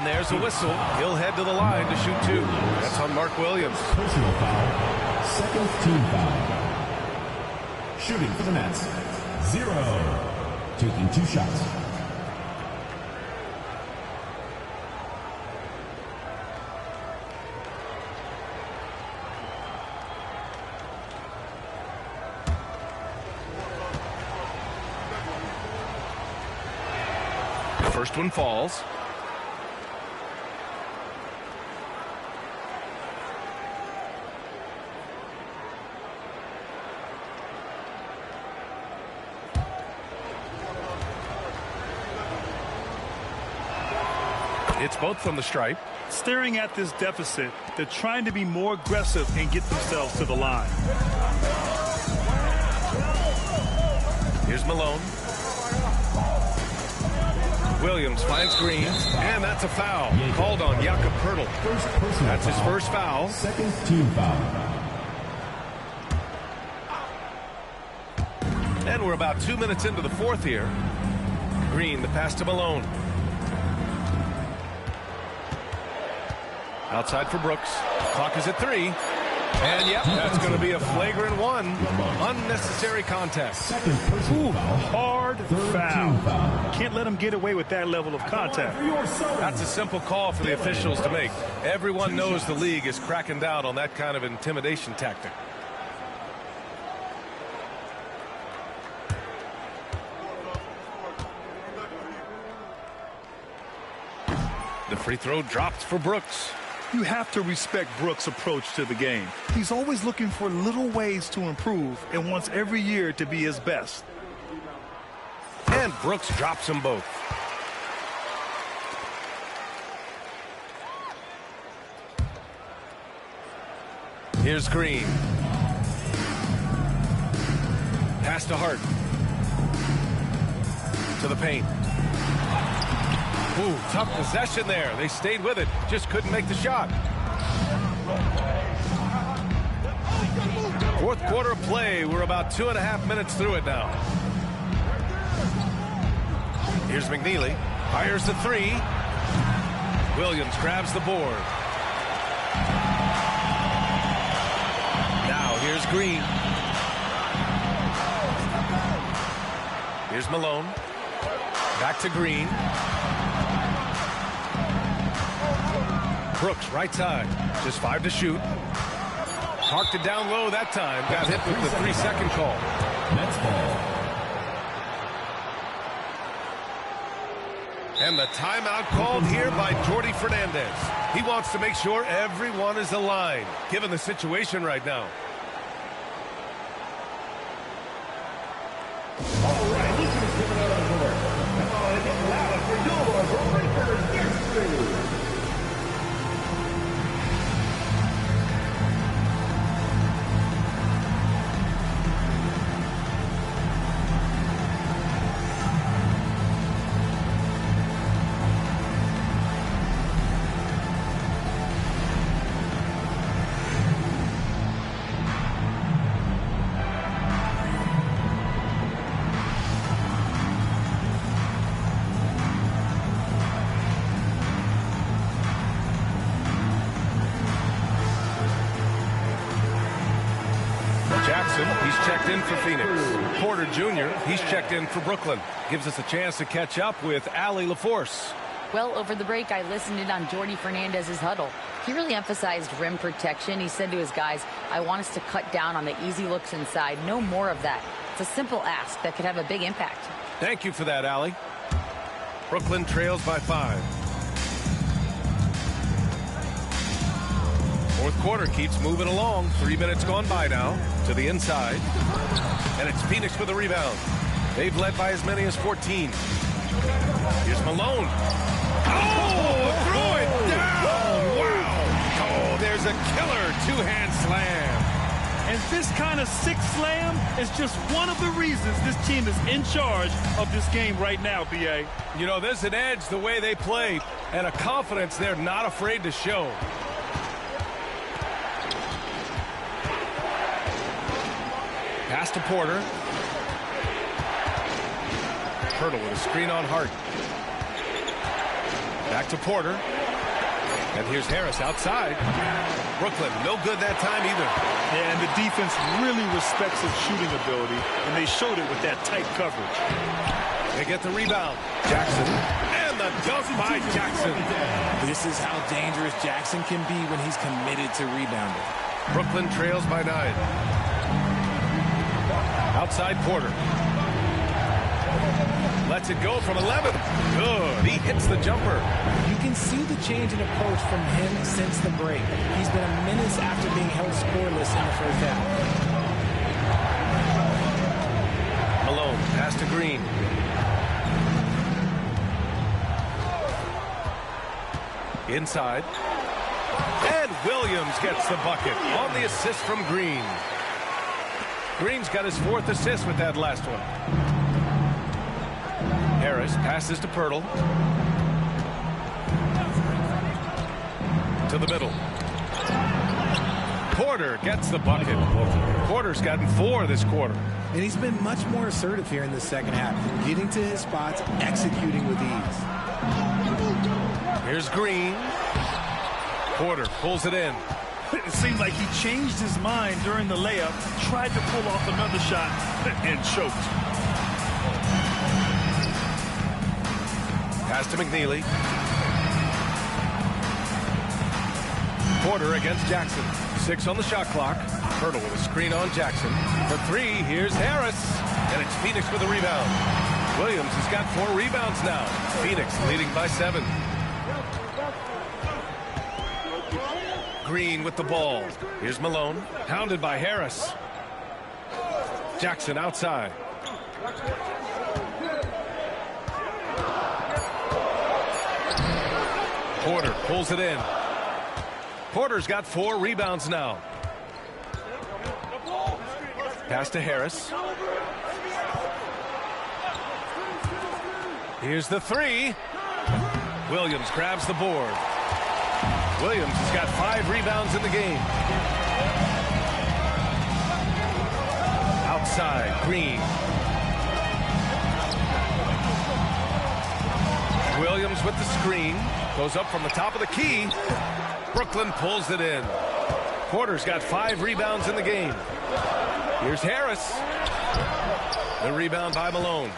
And there's a whistle. He'll head to the line to shoot 2. That's on Mark Williams. Personal foul. Second team foul. Shooting for the Nets. 0. Taking 2 shots. First one falls. It's both from the stripe. Staring at this deficit, they're trying to be more aggressive and get themselves to the line. Here's Malone. Williams finds Green, and that's a foul called on Jakob Poeltl. That's his first foul. Second team foul. And we're about 2 minutes into the fourth here. Green, the pass to Malone. Outside for Brooks. Clock is at 3. And yep, that's going to be a flagrant 1. Unnecessary contact. Second personal foul. Hard foul. Can't let him get away with that level of contact. That's a simple call for the officials to make. Everyone knows the league is cracking down on that kind of intimidation tactic. The free throw dropped for Brooks. You have to respect Brooks' approach to the game. He's always looking for little ways to improve and wants every year to be his best. And Brooks drops them both. Here's Green. Pass to Hart. To the paint. Ooh, tough possession there. They stayed with it. Just couldn't make the shot. Fourth quarter play. We're about 2.5 minutes through it now. Here's McNeely. Fires the 3. Williams grabs the board. Now here's Green. Here's Malone. Back to Green. Brooks, right side. Just 5 to shoot. Parked it down low that time. Got hit with the 3-second call. Nets ball. And the timeout called here by Jordi Fernandez. He wants to make sure everyone is aligned, given the situation right now. All right, this is giving it up for it. Come on, and get louder for your Lakers history. He's checked in for Phoenix. Porter Jr., he's checked in for Brooklyn. Gives us a chance to catch up with Allie LaForce. Well, over the break, I listened in on Jordi Fernandez's huddle. He really emphasized rim protection. He said to his guys, I want us to cut down on the easy looks inside. No more of that. It's a simple ask that could have a big impact. Thank you for that, Allie. Brooklyn trails by 5. Fourth quarter keeps moving along. 3 minutes gone by now. To the inside. And it's Phoenix with a rebound. They've led by as many as 14. Here's Malone. Oh, threw it down. Wow. Oh, there's a killer two-hand slam. And this kind of sick slam is just one of the reasons this team is in charge of this game right now, B.A. You know, there's an edge the way they play and a confidence they're not afraid to show. Pass to Porter. Hurdle with a screen on Hart. Back to Porter. And here's Harris outside. Brooklyn, no good that time either. Yeah, and the defense really respects his shooting ability, and they showed it with that tight coverage. They get the rebound. Jackson. And the dunk by Jackson. This is how dangerous Jackson can be when he's committed to rebounding. Brooklyn trails by 9. Outside Porter. Lets it go from 11. Good. He hits the jumper. You can see the change in approach from him since the break. He's been a menace after being held scoreless in the first half. Malone, pass to Green. Inside. And Williams gets the bucket on the assist from Green. Green's got his 4th assist with that last one. Harris passes to Pirtle. To the middle. Porter gets the bucket. Porter's gotten 4 this quarter. And he's been much more assertive here in the second half, getting to his spots, executing with ease. Here's Green. Porter pulls it in. It seemed like he changed his mind during the layup, tried to pull off another shot, and choked. Pass to McNeely. Porter against Jackson. 6 on the shot clock. Hurdle with a screen on Jackson. For 3, here's Harris. And it's Phoenix with a rebound. Williams has got 4 rebounds now. Phoenix leading by 7. Green with the ball. Here's Malone. Pounded by Harris. Jackson outside. Porter pulls it in. Porter's got 4 rebounds now. Pass to Harris. Here's the 3. Williams grabs the board. Williams has got 5 rebounds in the game. Outside, Green. Williams with the screen. Goes up from the top of the key. Brooklyn pulls it in. Porter's got 5 rebounds in the game. Here's Harris. The rebound by Malone.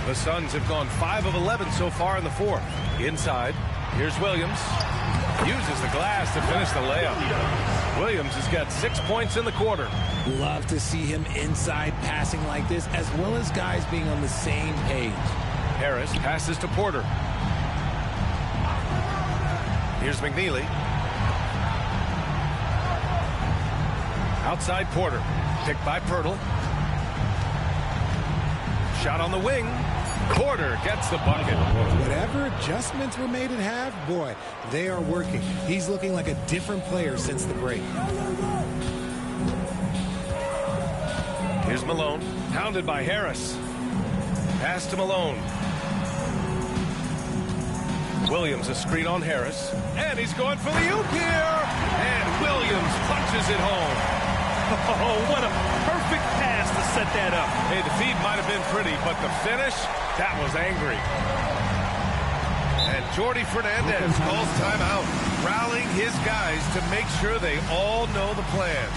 The Suns have gone 5 of 11 so far in the 4th. Inside, here's Williams. Uses the glass to finish the layup. Williams has got 6 points in the quarter. Love to see him inside passing like this, as well as guys being on the same page. Harris passes to Porter. Here's McNeely. Outside Porter. Picked by Pirtle. Shot on the wing. Porter gets the bucket. Whatever adjustments were made at half, boy, they are working. He's looking like a different player since the break. Here's Malone. Pounded by Harris. Pass to Malone. Williams a screen on Harris. And he's going for the oop here. And Williams punches it home. Oh, what a perfect pass to set that up. Hey, the feed might have been pretty, but the finish, that was angry. And Jordi Fernandez calls timeout, rallying his guys to make sure they all know the plan.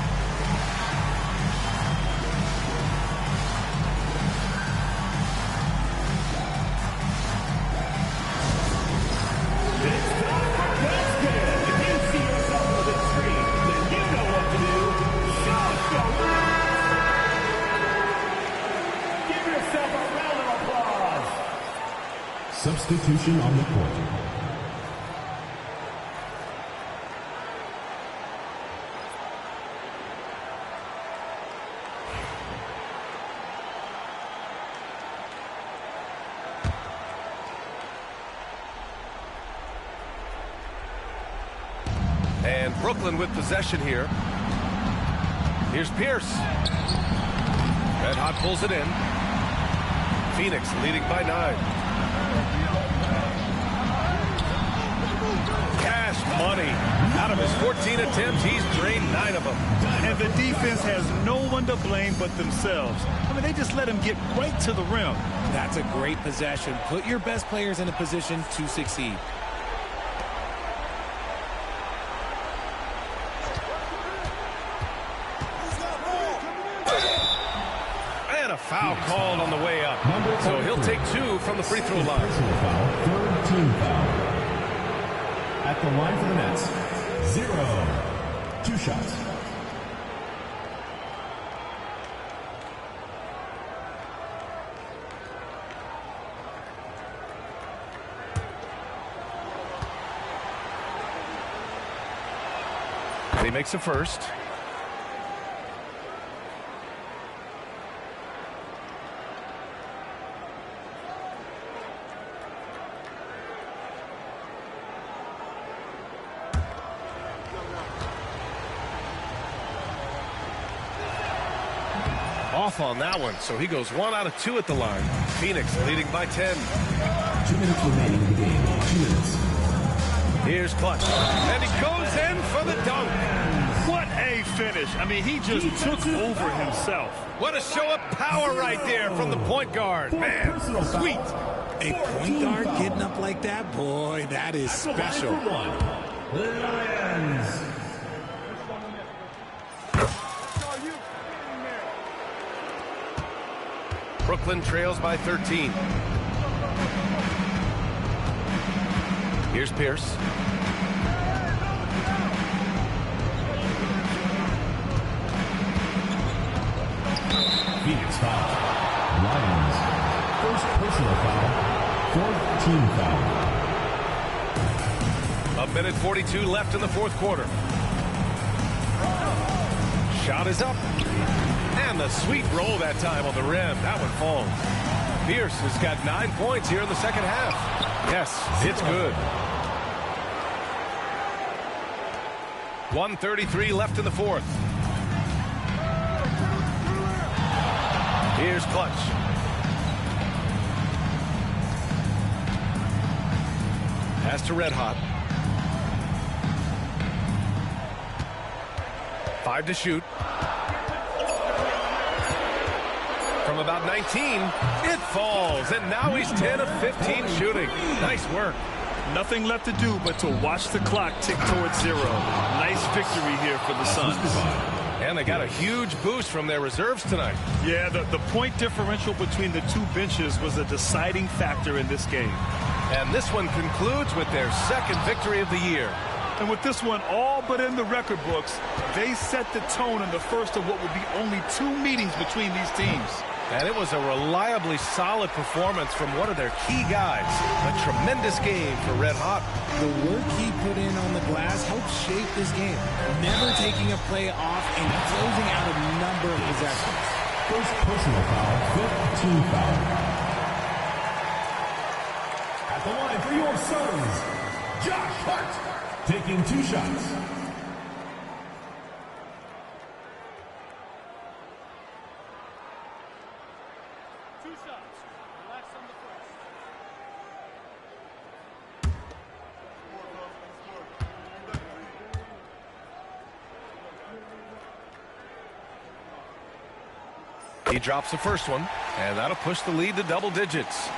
Substitution on the court. And Brooklyn with possession here. Here's Pierce. Red Hot pulls it in. Phoenix leading by 9. Cash money. Out of his 14 attempts, he's drained 9 of them. And the defense has no one to blame but themselves. I mean, they just let him get right to the rim. That's a great possession. Put your best players in a position to succeed. And a foul called on the way up. So he'll take 2 from the free throw line. Third team foul. At the line for the Nets, 0. 2 shots. He makes a first. Off on that one, so he goes 1 out of 2 at the line. Phoenix leading by 10. 2 minutes remaining in the game. 2 minutes. Here's Clutch, and he goes in for the dunk. What a finish. I mean, he just took over himself. What a show of power right there from the point guard. Man, sweet. A point guard getting up like that, boy, that is special. Lions. Brooklyn trails by 13. Here's Pierce. Phoenix foul. Lions. First personal foul. 4th team foul. A minute 42 left in the fourth quarter. Shot is up. And the sweet roll that time on the rim. That one falls. Pierce has got 9 points here in the second half. Yes, it's good. 1:33 left in the fourth. Here's Clutch. Pass to Red Hot. 5 to shoot. From about 19, it falls, and now he's 10 of 15 shooting. Nice work. Nothing left to do but to watch the clock tick towards 0. Nice victory here for the Suns. And they got a huge boost from their reserves tonight. Yeah, the point differential between the two benches was a deciding factor in this game. And this one concludes with their second victory of the year. And with this one all but in the record books, they set the tone in the first of what would be only 2 meetings between these teams. And it was a reliably solid performance from one of their key guys. A tremendous game for Red Hot. The work he put in on the glass helped shape this game. Never taking a play off and closing out a number of possessions. First personal foul, 5th team foul. At the line for your Suns, Josh Hart, taking 2 shots. He drops the first one, and that'll push the lead to double digits.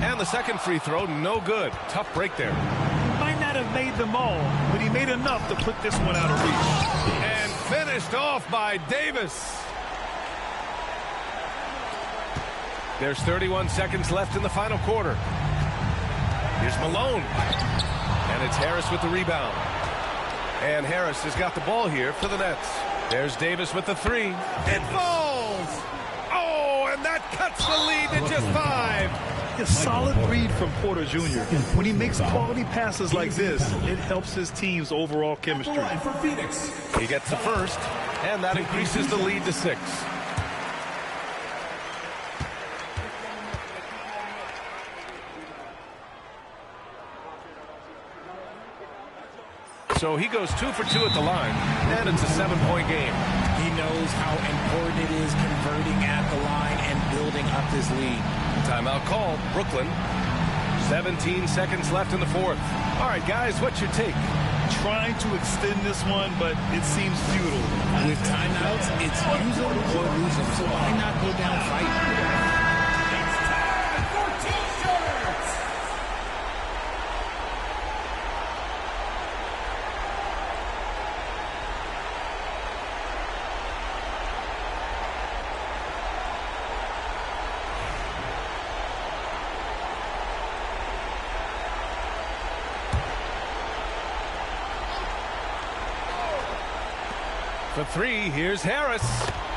And the second free throw, no good. Tough break there. Might not have made them all, but he made enough to put this one out of reach. And finished off by Davis. There's 31 seconds left in the final quarter. Here's Malone. And it's Harris with the rebound. And Harris has got the ball here for the Nets. There's Davis with the 3. It falls! Oh, and that cuts the lead to just 5. A solid read from Porter Jr. When he makes quality passes like this, it helps his team's overall chemistry. He gets the first, and that increases the lead to 6. So he goes 2 for 2 at the line, and it's a 7-point game. He knows how important it is converting at the line and building up his lead. Timeout called, Brooklyn. 17 seconds left in the 4th. All right, guys, what's your take? Trying to extend this one, but it seems futile. With timeouts, it's use them or lose them, so why not go down fighting? For 3, here's Harris.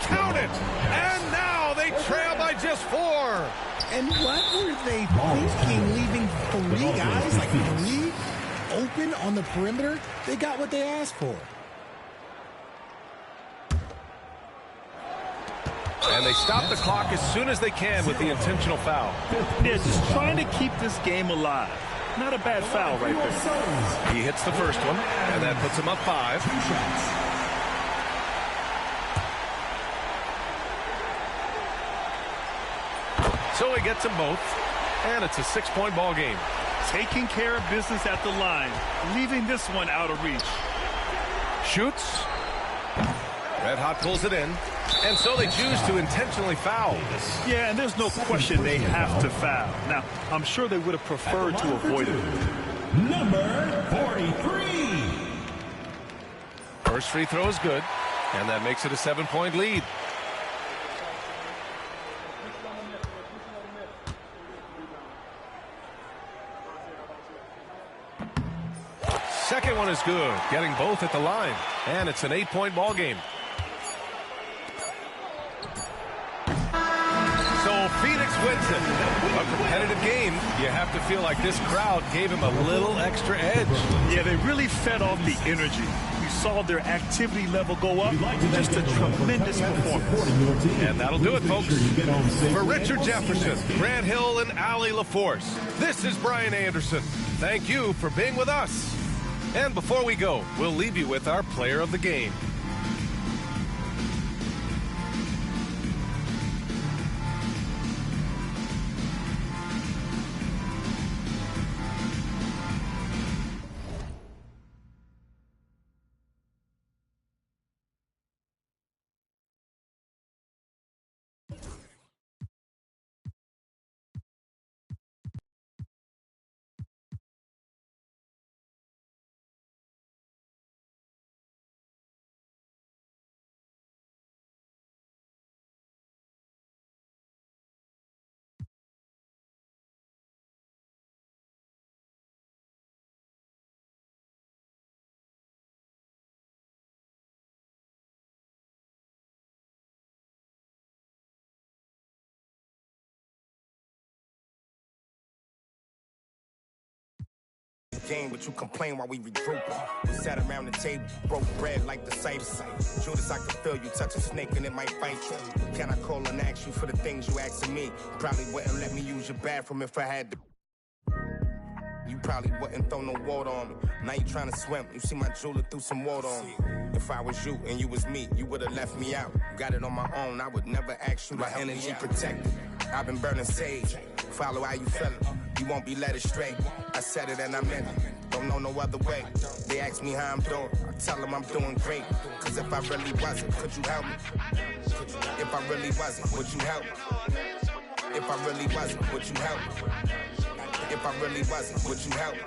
Count it! And now they trail by just 4. And what were they thinking, leaving 3 guys, like 3, open on the perimeter? They got what they asked for. And they stop the clock as soon as they can with the intentional foul. They're just trying to keep this game alive. Not a bad foul right there. He hits the first one, and that puts him up 5. So he gets them both, and it's a 6-point ball game. Taking care of business at the line, leaving this one out of reach. Shoots. Red Hot pulls it in, and so they choose to intentionally foul. Yeah, and there's no question they have to foul. Now, I'm sure they would have preferred to avoid it. Number 43. First free throw is good, and that makes it a 7-point lead. Second one is good, getting both at the line, and it's an 8-point ball game. So Phoenix wins it. A competitive game. You have to feel like this crowd gave him a little extra edge. Yeah, they really fed off the energy. You saw their activity level go up. Just a tremendous performance. And that'll do it, folks. For Richard Jefferson, Grant Hill, and Allie LaForce, this is Brian Anderson. Thank you for being with us. And before we go, we'll leave you with our player of the game. Game, but you complain while we regroup. We sat around the table, broke bread like the safe. Judas, I can feel you touch a snake and it might bite you. Can I call and ask you for the things you asking me? Probably wouldn't let me use your bathroom if I had to. You probably wouldn't throw no water on me. Now you trying to swim. You see my jeweler threw some water on me. If I was you and you was me, you would have left me out. Got it on my own, I would never ask you to help me out. My energy protected. I've been burning sage. Follow how you feeling. You won't be led astray. I said it and I meant it. Don't know no other way. They ask me how I'm doing. I tell them I'm doing great. Cause if I really wasn't, could you help me? If I really wasn't, would you help me? If I really wasn't, would you help me? If I really wasn't, would you help me?